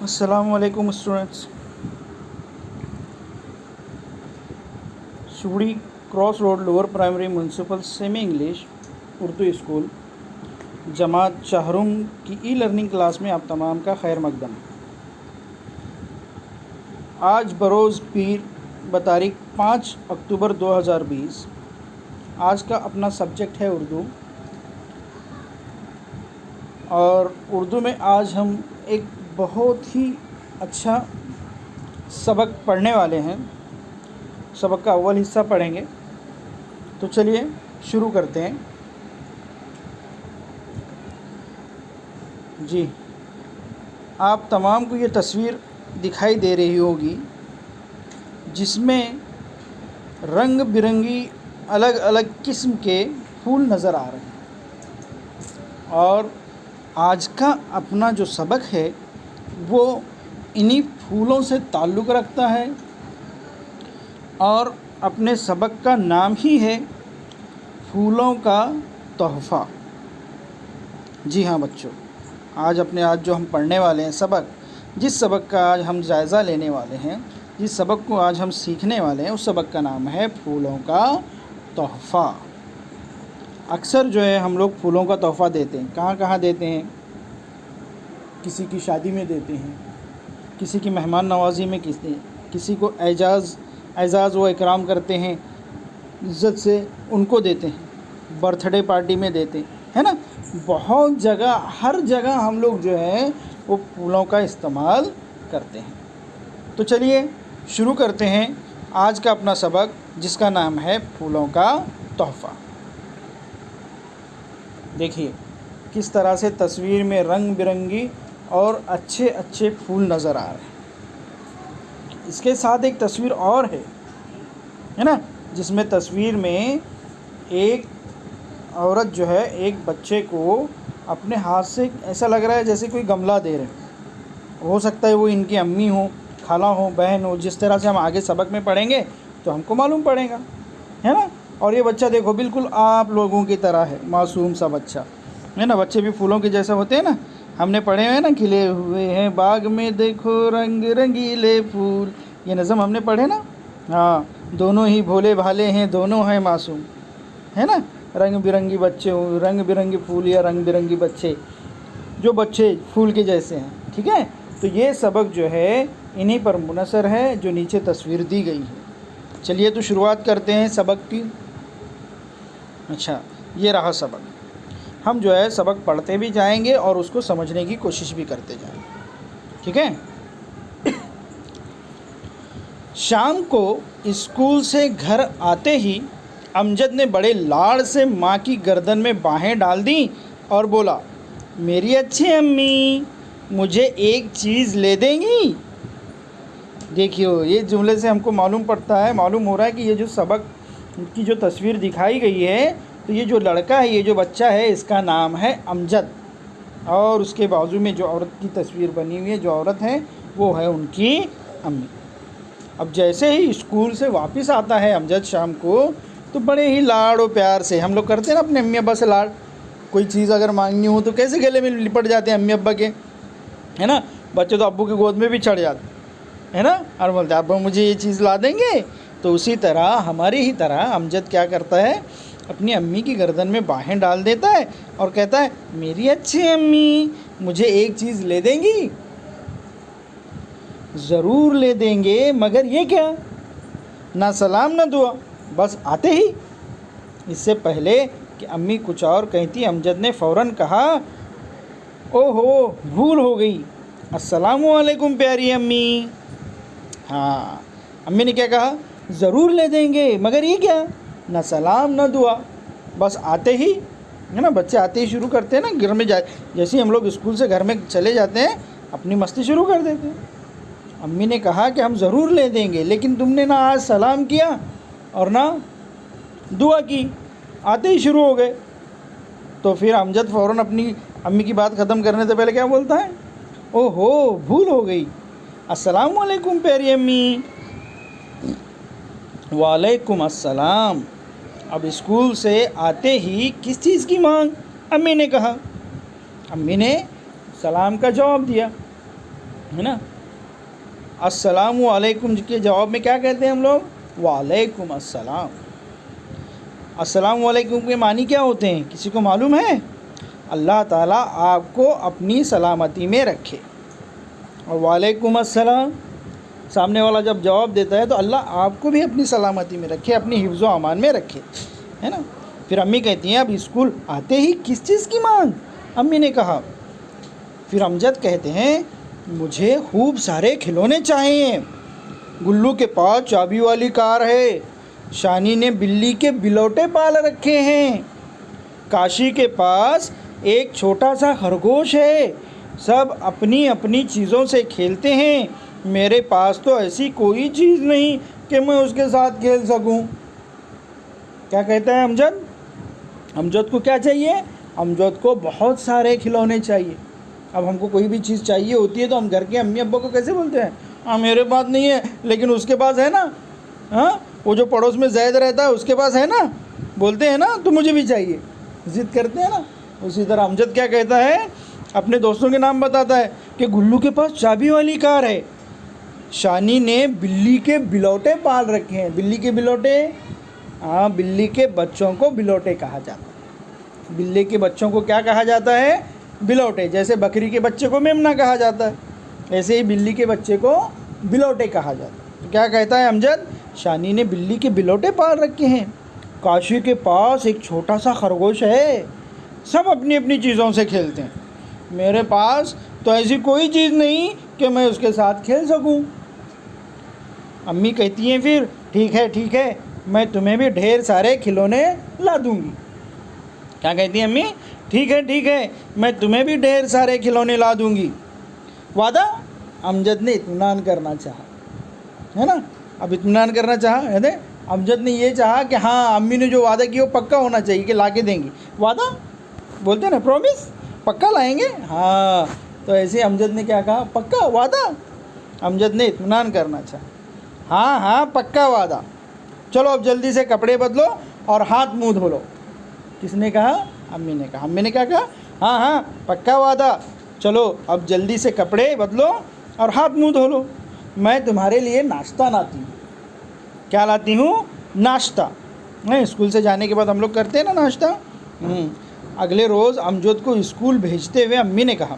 अस्सलामुअलैकुम students. Sugdi cross road lower primary municipal semi English Urdu school जमात चाहरुम की ई लर्निंग क्लास में आप तमाम का खैर मकदम। आज बरोज़ पीर बतारीख 5 अक्टूबर 2020। आज का अपना सब्जेक्ट है उर्दू, और उर्दू में आज हम एक बहुत ही अच्छा सबक पढ़ने वाले हैं। सबक का अव्वल हिस्सा पढ़ेंगे, तो चलिए शुरू करते हैं। जी, आप तमाम को ये तस्वीर दिखाई दे रही होगी जिसमें रंग बिरंगी अलग अलग किस्म के फूल नज़र आ रहे हैं। और आज का अपना जो सबक है वो इन्हीं फूलों से ताल्लुक़ रखता है, और अपने सबक का नाम ही है फूलों का तोहफ़ा। जी हाँ बच्चों, आज जो हम पढ़ने वाले हैं सबक, जिस सबक का आज हम जायज़ा लेने वाले हैं, जिस सबक को आज हम सीखने वाले हैं, उस सबक का नाम है फूलों का तोहफ़ा। अक्सर जो है हम लोग फूलों का तोहफ़ा देते हैं। कहाँ कहाँ देते हैं? किसी की शादी में देते हैं, किसी की मेहमान नवाजी में, किसी को एजाज़ व इकराम करते हैं, इज़्ज़त से उनको देते हैं, बर्थडे पार्टी में देते हैं, है ना। बहुत जगह, हर जगह हम लोग जो है वो फूलों का इस्तेमाल करते हैं। तो चलिए शुरू करते हैं आज का अपना सबक, जिसका नाम है फूलों का तोहफ़ा। देखिए किस तरह से तस्वीर में रंग बिरंगी और अच्छे अच्छे फूल नज़र आ रहे हैं। इसके साथ एक तस्वीर और है ना, जिसमें तस्वीर में एक औरत जो है एक बच्चे को अपने हाथ से, ऐसा लग रहा है जैसे कोई गमला दे रहे हैं। हो सकता है वो इनकी अम्मी हो, खाला हो, बहन हो। जिस तरह से हम आगे सबक में पढ़ेंगे तो हमको मालूम पड़ेगा, है ना। और ये बच्चा देखो बिल्कुल आप लोगों की तरह है, मासूम सा बच्चा है ना। बच्चे भी फूलों के जैसे होते हैं ना, हमने पढ़े हुए हैं ना, खिले हुए हैं बाग में देखो रंग रंगीले फूल, ये नज़म हमने पढ़े ना। हाँ, दोनों ही भोले भाले हैं, दोनों हैं मासूम, है ना। रंग बिरंगी बच्चे हो, रंग बिरंगे फूल या रंग बिरंगी बच्चे, जो बच्चे फूल के जैसे हैं, ठीक है। तो ये सबक जो है इन्हीं पर मुनसर है जो नीचे तस्वीर दी गई है। चलिए तो शुरुआत करते हैं सबक की। अच्छा, ये रहा सबक। हम जो है सबक पढ़ते भी जाएंगे और उसको समझने की कोशिश भी करते जाएंगे, ठीक है। शाम को स्कूल से घर आते ही अमजद ने बड़े लाड़ से माँ की गर्दन में बाहें डाल दी और बोला, मेरी अच्छी अम्मी, मुझे एक चीज़ ले देंगी? देखियो, ये जुमले से हमको मालूम हो रहा है कि ये जो सबक की जो तस्वीर दिखाई गई है, तो ये जो लड़का है, ये जो बच्चा है, इसका नाम है अमजद, और उसके बाजू में जो औरत की तस्वीर बनी हुई है, जो औरत है वो है उनकी अम्मी। अब जैसे ही स्कूल से वापस आता है अमजद शाम को, तो बड़े ही लाड़ और प्यार से, हम लोग करते हैं ना अपने अम्मी अब्बा से लाड़। कोई चीज़ अगर मांगनी हो तो कैसे गले में लिपट जाते हैं अम्मी अब्बा के, है ना। बच्चे तो अब्बू की गोद में भी चढ़ जाते है ना, और बोलते अब्बा मुझे ये चीज़ ला देंगे। तो उसी तरह, हमारी ही तरह अमजद क्या करता है, अपनी अम्मी की गर्दन में बाहें डाल देता है और कहता है, मेरी अच्छी अम्मी, मुझे एक चीज़ ले देंगी? ज़रूर ले देंगे, मगर ये क्या? ना सलाम ना दुआ, बस आते ही। इससे पहले कि अम्मी कुछ और कहती, अमजद ने फ़ौरन कहा, ओहो भूल हो गई, अस्सलामु अलैकुम प्यारी अम्मी। हाँ, अम्मी ने क्या कहा? ज़रूर ले देंगे, मगर ये क्या? ना सलाम ना दुआ, बस आते ही, है ना। बच्चे आते ही शुरू करते हैं ना, घर में जैसे ही हम लोग स्कूल से घर में चले जाते हैं अपनी मस्ती शुरू कर देते हैं। अम्मी ने कहा कि हम ज़रूर ले देंगे, लेकिन तुमने ना आज सलाम किया और ना दुआ की, आते ही शुरू हो गए। तो फिर अमजद फ़ौरन अपनी अम्मी की बात ख़त्म करने से पहले क्या बोलता है? ओहो भूल हो गई, अस्सलामु अलैकुम प्यारी अम्मी। वालेकुम अस्सलाम। अब स्कूल से आते ही किस चीज़ की मांग? अम्मी ने कहा। अम्मी ने सलाम का जवाब दिया। है ना। अस्सलामु अलैकुम के जवाब में क्या कहते हैं हम लोग? वालेकुम अस्सलाम। अस्सलामु अलैकुम के मानी क्या होते हैं, किसी को मालूम है? अल्लाह ताला आपको अपनी सलामती में रखे। और वालेकुम अस्सलाम सामने वाला जब जवाब देता है तो अल्लाह आपको भी अपनी सलामती में रखे, अपनी हिफ्ज़ व अमान में रखे, है ना। फिर अम्मी कहती हैं अब स्कूल आते ही किस चीज़ की मांग? अम्मी ने कहा। फिर अमजद कहते हैं मुझे खूब सारे खिलौने चाहिए। गुल्लू के पास चाबी वाली कार है, शानी ने बिल्ली के बिलौटे पाल रखे हैं, काशी के पास एक छोटा सा खरगोश है, सब अपनी अपनी चीज़ों से खेलते हैं, मेरे पास तो ऐसी कोई चीज़ नहीं कि मैं उसके साथ खेल सकूं। क्या कहता है अमजद? अमजद को क्या चाहिए? अमजद को बहुत सारे खिलौने चाहिए। अब हमको कोई भी चीज़ चाहिए होती है तो हम घर के अम्मी अब्बा को कैसे बोलते हैं? हाँ मेरे पास नहीं है लेकिन उसके पास है ना। हाँ वो जो पड़ोस में जैद रहता है उसके पास है ना, बोलते हैं ना, तो मुझे भी चाहिए, ज़िद करते हैं ना। उसी तरह अमजद क्या कहता है, अपने दोस्तों के नाम बताता है कि गुल्लू के पास चाबी वाली कार है, शानी ने बिल्ली के बिलौटे पाल रखे हैं। बिल्ली के बिलौटे? हाँ बिल्ली के बच्चों को बिलौटे कहा जाता है। बिल्ली के बच्चों को क्या कहा जाता है? बिलौटे। जैसे बकरी के बच्चे को मेमना कहा जाता है, ऐसे ही बिल्ली के बच्चे को बिलौटे कहा जाता है। तो क्या कहता है अमजद? शानी ने बिल्ली के बिलौटे पाल रखे हैं, काशी के पास एक छोटा सा खरगोश है, सब अपनी अपनी चीज़ों से खेलते हैं, मेरे पास तो ऐसी कोई चीज़ नहीं कि मैं उसके साथ खेल सकूं। अम्मी कहती हैं फिर ठीक है मैं तुम्हें भी ढेर सारे खिलौने ला दूंगी। क्या कहती हैं अम्मी? ठीक है मैं तुम्हें भी ढेर सारे खिलौने ला दूंगी। वादा? अमजद ने इत्मीनान करना चाहा, है ना। अब इत्मीनान करना चाहा है ना, अमजद ने ये चाहा कि हाँ अम्मी ने जो वादा किया वो पक्का होना चाहिए कि ला के देंगी। वादा बोलते हैं ना, प्रॉमिस, पक्का लाएंगे। हाँ तो ऐसे अमजद ने क्या कहा? पक्का वादा। अमजद ने इत्मीनान करना चाहा, हाँ पक्का वादा। चलो अब जल्दी से कपड़े बदलो और हाथ मुंह धो लो। किसने कहा? अम्मी ने कहा। अम्मी ने क्या कहा? हाँ पक्का वादा, चलो अब जल्दी से कपड़े बदलो और हाथ मुंह धो लो, मैं तुम्हारे लिए नाश्ता लाती हूँ। क्या लाती हूँ? नाश्ता। नहीं, स्कूल से जाने के बाद हम लोग करते हैं ना नाश्ता। अगले रोज़ अमजद को स्कूल भेजते हुए अम्मी ने कहा,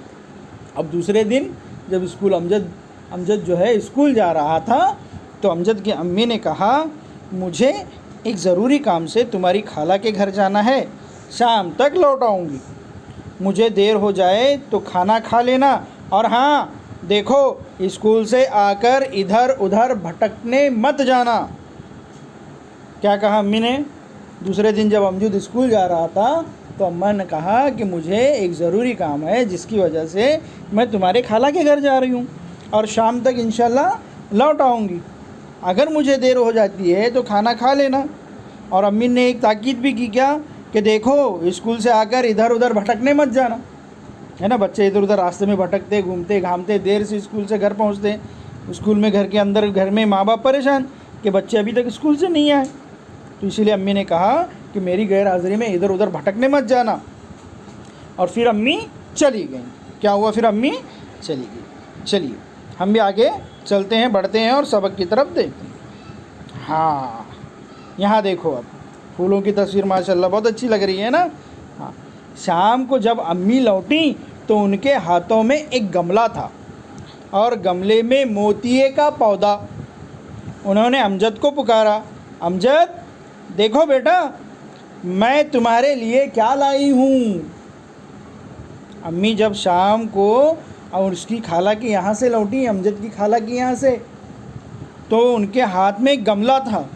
अब दूसरे दिन जब स्कूल अमजद जो है स्कूल जा रहा था तो अमजद की अम्मी ने कहा मुझे एक ज़रूरी काम से तुम्हारी खाला के घर जाना है, शाम तक लौट आऊँगी, मुझे देर हो जाए तो खाना खा लेना, और हाँ देखो स्कूल से आकर इधर उधर भटकने मत जाना। क्या कहा अम्मी ने? दूसरे दिन जब अमजद स्कूल जा रहा था तो अम्मा ने कहा कि मुझे एक ज़रूरी काम है जिसकी वजह से मैं तुम्हारे खाला के घर जा रही हूँ और शाम तक इंशाल्लाह लौट आऊँगी, अगर मुझे देर हो जाती है तो खाना खा लेना। और अम्मी ने एक ताकीद भी की, क्या कि देखो स्कूल से आकर इधर उधर भटकने मत जाना, है ना। बच्चे इधर उधर रास्ते में भटकते घूमते घामते देर से स्कूल से घर पहुंचते हैं, स्कूल में घर के अंदर घर में माँ बाप परेशान कि बच्चे अभी तक स्कूल से नहीं आए, तो इसीलिए अम्मी ने कहा कि मेरी गैर हाज़िरी में इधर उधर भटकने मत जाना। और फिर अम्मी चली गई। क्या हुआ? फिर अम्मी चली गई। चलिए हम भी आगे चलते हैं, बढ़ते हैं और सबक की तरफ देखते हैं। हाँ यहाँ देखो, अब फूलों की तस्वीर माशाल्लाह बहुत अच्छी लग रही है ना। हाँ, शाम को जब अम्मी लौटी तो उनके हाथों में एक गमला था और गमले में मोतिये का पौधा। उन्होंने अमजद को पुकारा, अमजद देखो बेटा मैं तुम्हारे लिए क्या लाई हूँ। अम्मी जब शाम को और उसकी खाला के यहाँ से लौटी, अमजद की खाला के यहाँ से, तो उनके हाथ में एक गमला था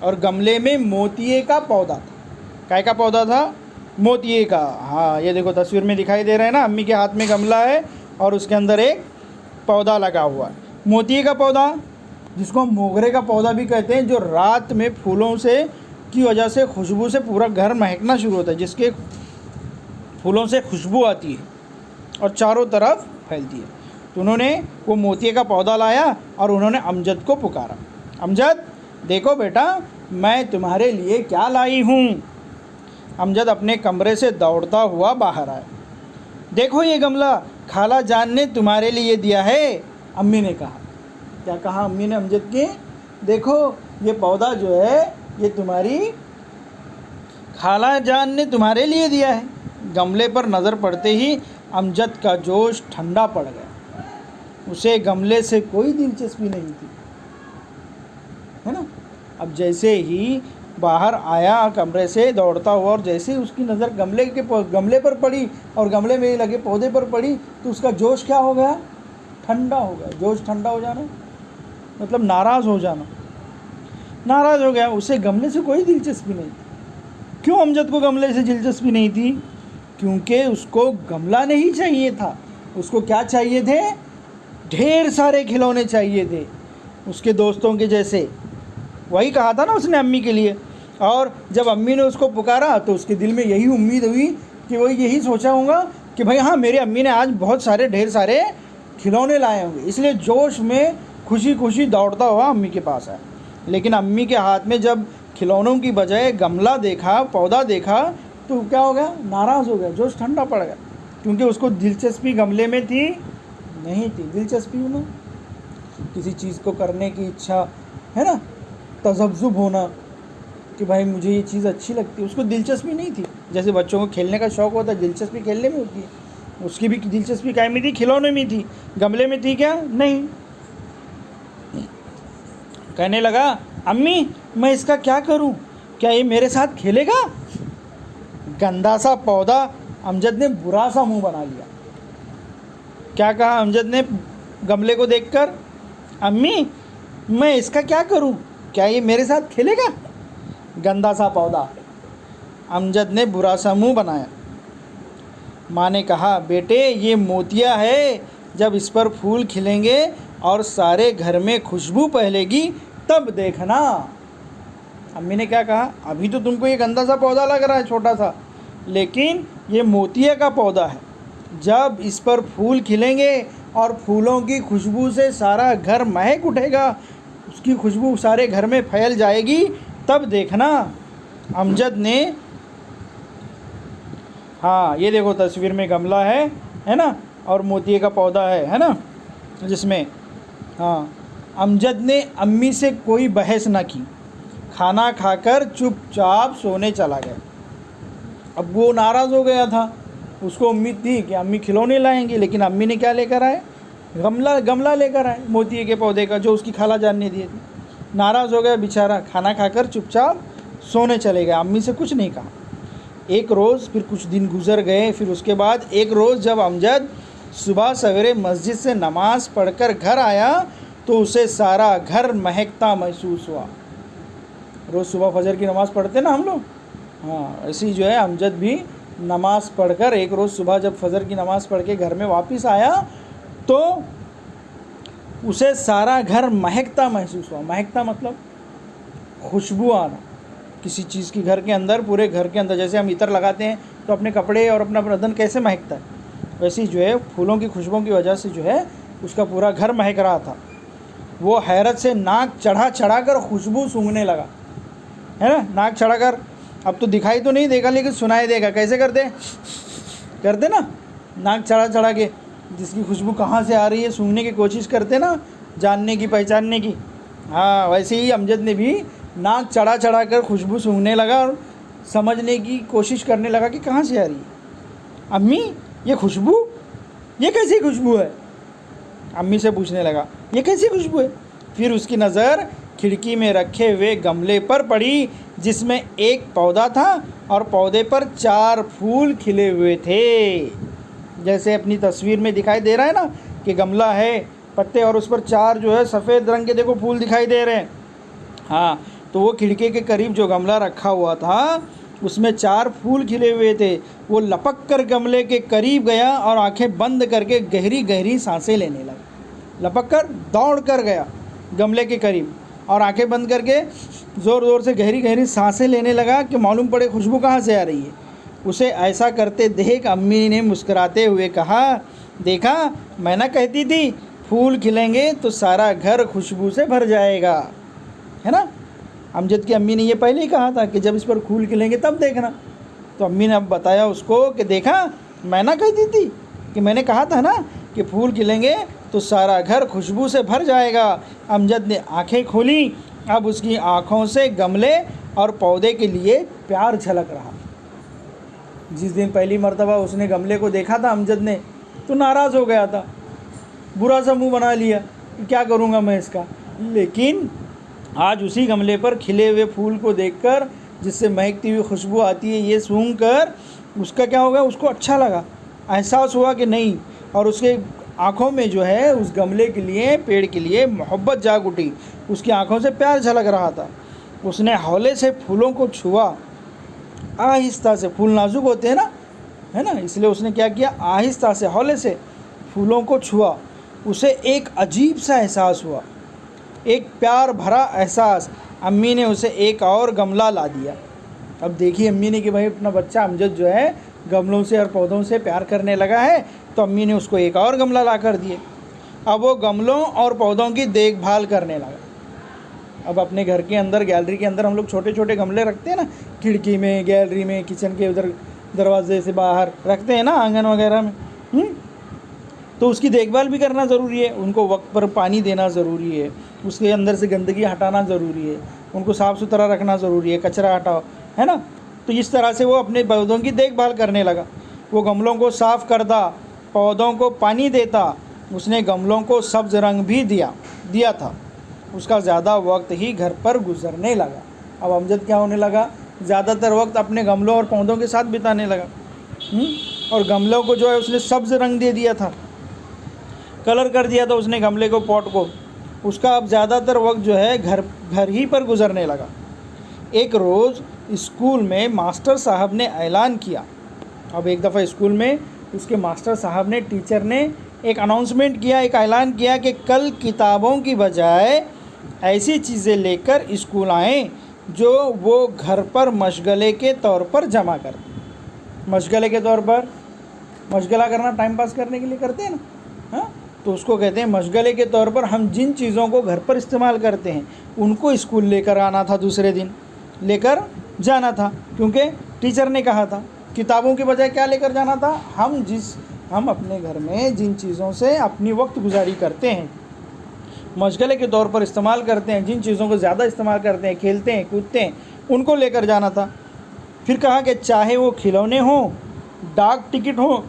और गमले में मोतिये का पौधा था। काय का पौधा था? मोतिये का। हाँ ये देखो तस्वीर में दिखाई दे रहा है ना, अम्मी के हाथ में गमला है और उसके अंदर एक पौधा लगा हुआ है, मोतिये का पौधा, जिसको हम मोगरे का पौधा भी कहते हैं, जो रात में फूलों से की वजह से खुशबू से पूरा घर महकना शुरू होता है, जिसके फूलों से खुशबू आती है और चारों तरफ फैलती है। तो उन्होंने वो मोतिये का पौधा लाया और उन्होंने अमजद को पुकारा, अमजद देखो बेटा मैं तुम्हारे लिए क्या लाई हूँ। अमजद अपने कमरे से दौड़ता हुआ बाहर आया। देखो ये गमला खाला जान ने तुम्हारे लिए दिया है, अम्मी ने कहा। क्या कहा अम्मी ने अमजद के? देखो ये पौधा जो है ये तुम्हारी खाला जान ने तुम्हारे लिए दिया है। गमले पर नज़र पड़ते ही अमजद का जोश ठंडा पड़ गया। उसे गमले से कोई दिलचस्पी नहीं थी, है ना। अब जैसे ही बाहर आया कमरे से दौड़ता हुआ और जैसे ही उसकी नज़र गमले पर पड़ी और गमले में लगे पौधे पर पड़ी तो उसका जोश क्या हो गया? ठंडा हो गया। जोश ठंडा हो जाना मतलब नाराज़ हो जाना। नाराज़ हो गया, उसे गमले से कोई दिलचस्पी नहीं थी। क्यों अमजद को गमले से दिलचस्पी नहीं थी? क्योंकि उसको गमला नहीं चाहिए था। उसको क्या चाहिए थे? ढेर सारे खिलौने चाहिए थे, उसके दोस्तों के जैसे। वही कहा था ना उसने अम्मी के लिए। और जब अम्मी ने उसको पुकारा तो उसके दिल में यही उम्मीद हुई कि वो यही सोचा होगा कि भाई हाँ, मेरे अम्मी ने आज बहुत सारे ढेर सारे खिलौने लाए होंगे। इसलिए जोश में खुशी खुशी दौड़ता हुआ अम्मी के पास आया। लेकिन अम्मी के हाथ में जब खिलौनों की बजाय गमला देखा, पौधा देखा, तो क्या हो गया? नाराज़ हो गया, जोश ठंडा पड़ गया। क्योंकि उसको दिलचस्पी गमले में थी नहीं थी। दिलचस्पी होना, किसी चीज़ को करने की इच्छा, है ना, तज़ब्ज़ुब होना कि भाई मुझे ये चीज़ अच्छी लगती है, उसको दिलचस्पी नहीं थी। जैसे बच्चों को खेलने का शौक़ होता है, दिलचस्पी खेलने में होती है, उसकी भी दिलचस्पी काय में थी? खिलौने में थी। गमले में थी क्या? नहीं। कहने लगा, अम्मी मैं इसका क्या करूं? क्या ये मेरे साथ खेलेगा? गंदा सा पौधा। अमजद ने बुरा सा मुंह बना लिया। क्या कहा अमजद ने गमले को देखकर? अम्मी मैं इसका क्या करूं? क्या ये मेरे साथ खेलेगा? गंदा सा पौधा। अमजद ने बुरा सा मुंह बनाया। माँ ने कहा, बेटे ये मोतिया है, जब इस पर फूल खिलेंगे और सारे घर में खुशबू फैलेगी तब देखना। अम्मी ने क्या कहा? अभी तो तुमको ये गंदा सा पौधा लग रहा है, छोटा सा, लेकिन ये मोतिया का पौधा है। जब इस पर फूल खिलेंगे और फूलों की खुशबू से सारा घर महक उठेगा, उसकी खुशबू सारे घर में फैल जाएगी, तब देखना। अमजद ने, हाँ ये देखो तस्वीर में गमला है ना, और मोतिये का पौधा है ना, जिसमें, हाँ। अमजद ने अम्मी से कोई बहस न की, खाना खाकर चुपचाप सोने चला गया। अब वो नाराज़ हो गया था, उसको उम्मीद थी कि अम्मी खिलौने लाएंगे, लेकिन अम्मी ने क्या लेकर आए? गमला लेकर आए मोतिये के पौधे का, जो उसकी खाला जान ने दिए थे। नाराज़ हो गया बेचारा, खाना खाकर चुपचाप सोने चले गए, अम्मी से कुछ नहीं कहा। एक रोज़, फिर कुछ दिन गुजर गए। फिर उसके बाद एक रोज़ जब अमजद सुबह सवेरे मस्जिद से नमाज़ पढ़कर घर आया तो उसे सारा घर महकता महसूस हुआ। रोज़ सुबह फजर की नमाज़ पढ़ते ना हम लोग, हाँ ऐसे ही जो है अमजद भी नमाज़ पढ़कर एक रोज़ सुबह जब फजर की नमाज़ पढ़ के घर में वापस आया तो उसे सारा घर महकता महसूस हुआ। महकता मतलब खुशबू आना किसी चीज़ की घर के अंदर, पूरे घर के अंदर। जैसे हम इत्र लगाते हैं तो अपने कपड़े और अपना बदन कैसे महकता है, वैसे ही जो है फूलों की खुशबू की वजह से जो है उसका पूरा घर महक रहा था। वो हैरत से नाक चढ़ा कर खुशबू सूंघने लगा, है ना, नाक चढ़ाकर। अब तो दिखाई तो नहीं देगा लेकिन सुनाई देगा। कैसे करते ना, नाक चढ़ा के, जिसकी खुशबू कहाँ से आ रही है सूंघने की कोशिश करते ना, जानने की, पहचानने की। हाँ वैसे ही अमजद ने भी नाक चढ़ा कर खुशबू सूंघने लगा और समझने की कोशिश करने लगा कि कहाँ से आ रही है। अम्मी ये खुशबू, ये कैसी खुशबू है? अम्मी से पूछने लगा, ये कैसी खुशबू है? फिर उसकी नज़र खिड़की में रखे हुए गमले पर पड़ी, जिसमें एक पौधा था और पौधे पर 4 फूल खिले हुए थे। जैसे अपनी तस्वीर में दिखाई दे रहा है ना कि गमला है, पत्ते, और उस पर 4 जो है सफ़ेद रंग के देखो फूल दिखाई दे रहे हैं। हाँ, तो वो खिड़की के करीब जो गमला रखा हुआ था उसमें 4 फूल खिले हुए थे। वो लपक कर गमले के करीब गया और आंखें बंद करके गहरी गहरी सांसें लेने लगा। लपक कर दौड़ कर गया गमले के करीब और आंखें बंद करके ज़ोर ज़ोर से गहरी गहरी सांसें लेने लगा कि मालूम पड़े खुशबू कहाँ से आ रही है। उसे ऐसा करते देख अम्मी ने मुस्कुराते हुए कहा, देखा मैं ना कहती थी फूल खिलेंगे तो सारा घर खुशबू से भर जाएगा, है ना। अमजद की अम्मी ने ये पहले ही कहा था कि जब इस पर फूल खिलेंगे तब देखना। तो अम्मी ने अब बताया उसको कि देखा मैं ना कहती थी कि मैंने कहा था ना कि फूल खिलेंगे तो सारा घर खुशबू से भर जाएगा। अमजद ने आंखें खोली। अब उसकी आंखों से गमले और पौधे के लिए प्यार झलक रहा। जिस दिन पहली मर्तबा उसने गमले को देखा था अमजद ने, तो नाराज़ हो गया था, बुरा सा मुंह बना लिया कि क्या करूँगा मैं इसका। लेकिन आज उसी गमले पर खिले हुए फूल को देखकर, जिससे महकती हुई खुशबू आती है, ये सूंघकर उसका क्या होगा, उसको अच्छा लगा, एहसास हुआ कि नहीं। और उसके आँखों में जो है उस गमले के लिए, पेड़ के लिए मोहब्बत जाग उठी। उसकी आँखों से प्यार झलक रहा था। उसने हौले से फूलों को छुआ, आहिस्ता से। फूल नाजुक होते हैं ना, है ना, इसलिए उसने क्या किया, आहिस्ता से हौले से फूलों को छुआ। उसे एक अजीब सा एहसास हुआ, एक प्यार भरा एहसास। अम्मी ने उसे एक और गमला ला दिया। अब देखिए अम्मी ने कि भाई अपना बच्चा अमजद जो है गमलों से और पौधों से प्यार करने लगा है, तो अम्मी ने उसको एक और गमला ला कर दिए। अब वो गमलों और पौधों की देखभाल करने लगा। अब अपने घर के अंदर, गैलरी के अंदर हम लोग छोटे छोटे गमले रखते हैं ना, खिड़की में, गैलरी में, किचन के उधर दरवाजे से बाहर रखते हैं ना, आंगन वगैरह में। तो उसकी देखभाल भी करना ज़रूरी है, उनको वक्त पर पानी देना ज़रूरी है, उसके अंदर से गंदगी हटाना ज़रूरी है, उनको साफ़ सुथरा रखना ज़रूरी है, कचरा हटाओ, है ना। तो इस तरह से वो अपने पौधों की देखभाल करने लगा। वो गमलों को साफ़ करता, पौधों को पानी देता। उसने गमलों को सब्ज़ रंग भी दिया था। उसका ज़्यादा वक्त ही घर पर गुजरने लगा। अब अमजद क्या होने लगा, ज़्यादातर वक्त अपने गमलों और पौधों के साथ बिताने लगा। और गमलों को जो है उसने सब्ज़ रंग दे दिया था, कलर कर दिया था उसने गमले को, पॉट को। उसका अब ज़्यादातर वक्त जो है घर ही पर गुजरने लगा। एक रोज़ स्कूल में मास्टर साहब ने ऐलान किया। अब एक दफ़ा स्कूल में उसके मास्टर साहब ने, टीचर ने एक अनाउंसमेंट किया, एक ऐलान किया कि कल किताबों की बजाय ऐसी चीज़ें लेकर स्कूल आएँ जो वो घर पर मशगले के तौर पर जमा कर। मशगले के तौर पर, मशगला करना टाइम पास करने के लिए करते हैं ना, हाँ, तो उसको कहते हैं मशगले के तौर पर। हम जिन चीज़ों को घर पर इस्तेमाल करते हैं उनको स्कूल लेकर आना था, दूसरे दिन लेकर जाना था, क्योंकि टीचर ने कहा था। किताबों के बजाय क्या लेकर जाना था, हम अपने घर में जिन चीज़ों से अपनी वक्त गुजारी करते हैं, मशगले के तौर पर इस्तेमाल करते हैं, जिन चीज़ों को ज़्यादा इस्तेमाल करते हैं, खेलते हैं, कूदते हैं, उनको लेकर जाना था। फिर कहा कि चाहे वो खिलौने हों, डाक टिकट हो,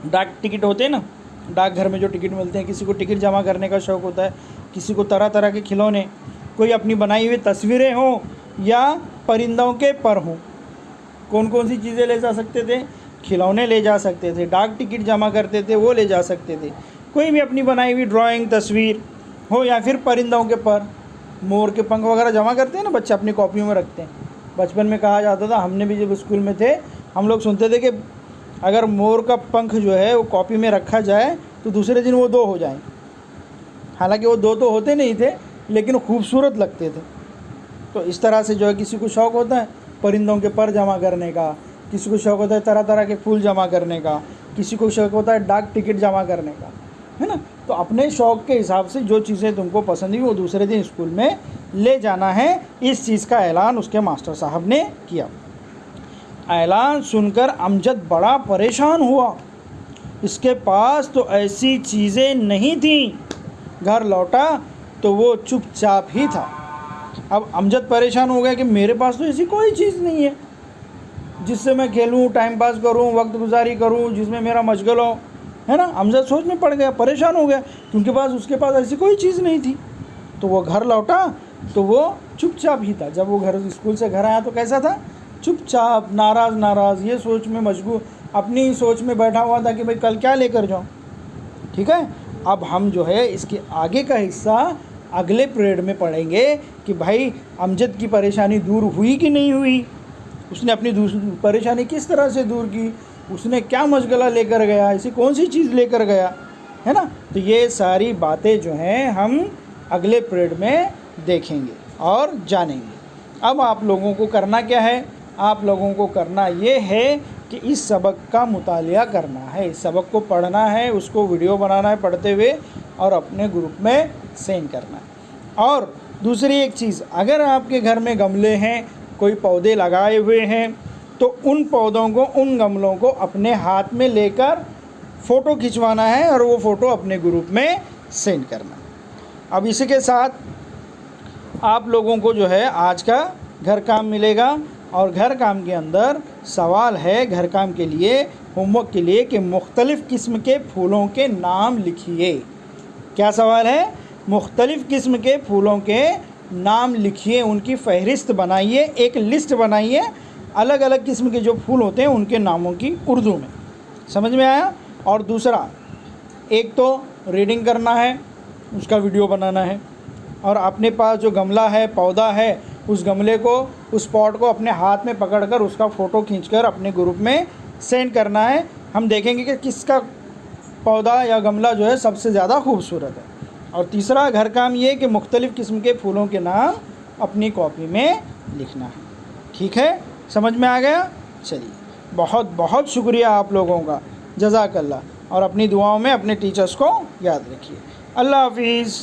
डाक टिकट होते हैं ना, डाक घर में जो टिकट मिलते हैं, किसी को टिकट जमा करने का शौक़ होता है, किसी को तरह तरह के खिलौने, कोई अपनी बनाई हुई तस्वीरें हों या परिंदों के पर हों। कौन कौन सी चीज़ें ले जा सकते थे, खिलौने ले जा सकते थे, डाक टिकट जमा करते थे वो ले जा सकते थे, कोई भी अपनी बनाई हुई ड्राइंग, तस्वीर हो, या फिर परिंदों के पर, मोर के पंख वगैरह जमा करते हैं ना बच्चे, अपनी कॉपियों में रखते हैं। बचपन में कहा जाता था, हमने भी जब स्कूल में थे हम लोग सुनते थे कि अगर मोर का पंख जो है वो कॉपी में रखा जाए तो दूसरे दिन वो 2 हो जाएं। हालांकि वो 2 तो होते नहीं थे, लेकिन खूबसूरत लगते थे। तो इस तरह से जो है किसी को शौक़ होता है परिंदों के पर जमा करने का, किसी को शौक़ होता है तरह तरह के फूल जमा करने का, किसी को शौक़ होता है डाक टिकट जमा करने का, है ना। तो अपने शौक़ के हिसाब से जो चीज़ें तुमको पसंद हुई वो दूसरे दिन स्कूल में ले जाना है। इस चीज़ का ऐलान उसके मास्टर साहब ने किया। ऐलान सुनकर अमजद बड़ा परेशान हुआ। इसके पास तो ऐसी चीज़ें नहीं थीं। घर लौटा तो वो चुपचाप ही था। अब अमजद परेशान हो गया कि मेरे पास तो ऐसी कोई चीज़ नहीं है जिससे मैं खेलूं, टाइम पास करूं, वक्त गुजारी करूं, जिसमें मेरा मशगल हो, है ना। अमजद सोच में पड़ गया, परेशान हो गया, क्योंकि उसके पास ऐसी कोई चीज़ नहीं थी। तो वो घर लौटा तो वो चुपचाप ही था। जब वो स्कूल से घर आया तो कैसा था, चुपचाप, नाराज़, ये सोच में मशगूल, अपनी ही सोच में बैठा हुआ था कि भाई कल क्या लेकर जाऊँ। ठीक है, अब हम जो है इसके आगे का हिस्सा अगले पीरियड में पढ़ेंगे कि भाई अमजद की परेशानी दूर हुई कि नहीं हुई, उसने अपनी परेशानी किस तरह से दूर की, उसने क्या मशगला लेकर गया, ऐसी कौन सी चीज़ लेकर गया, है ना। तो ये सारी बातें जो हैं हम अगले पीरियड में देखेंगे और जानेंगे। अब आप लोगों को करना क्या है, आप लोगों को करना ये है कि इस सबक का मुतालिया करना है, इस सबक को पढ़ना है, उसको वीडियो बनाना है पढ़ते हुए और अपने ग्रुप में सेंड करना है। और दूसरी एक चीज़, अगर आपके घर में गमले हैं, कोई पौधे लगाए हुए हैं, तो उन पौधों को, उन गमलों को अपने हाथ में लेकर फ़ोटो खिंचवाना है और वो फ़ोटो अपने ग्रुप में सेंड करना। अब इसी के साथ आप लोगों को जो है आज का घर काम मिलेगा, और घर काम के अंदर सवाल है घर काम के लिए, होमवर्क के लिए, कि मुख्तलिफ़ किस्म के फूलों के नाम लिखिए। क्या सवाल है? मुख्तलिफ़ किस्म के फूलों के नाम लिखिए, उनकी फ़हरिस्त बनाइए, एक लिस्ट बनाइए, अलग अलग किस्म के जो फूल होते हैं उनके नामों की उर्दू में। समझ में आया? और दूसरा, एक तो रीडिंग करना है, उसका वीडियो बनाना है, और अपने पास जो गमला है, पौधा है, उस गमले को, उस पॉट को अपने हाथ में पकड़कर उसका फ़ोटो खींचकर अपने ग्रुप में सेंड करना है। हम देखेंगे कि किसका पौधा या गमला जो है सबसे ज़्यादा खूबसूरत है। और तीसरा घर काम ये कि मुख्तलिफ़ किस्म के फूलों के नाम अपनी कॉपी में लिखना है। ठीक है, समझ में आ गया? चलिए, बहुत बहुत शुक्रिया आप लोगों का, जज़ाकल्लाह। और अपनी दुआओं में अपने टीचर्स को याद रखिए। अल्लाह हाफिज़।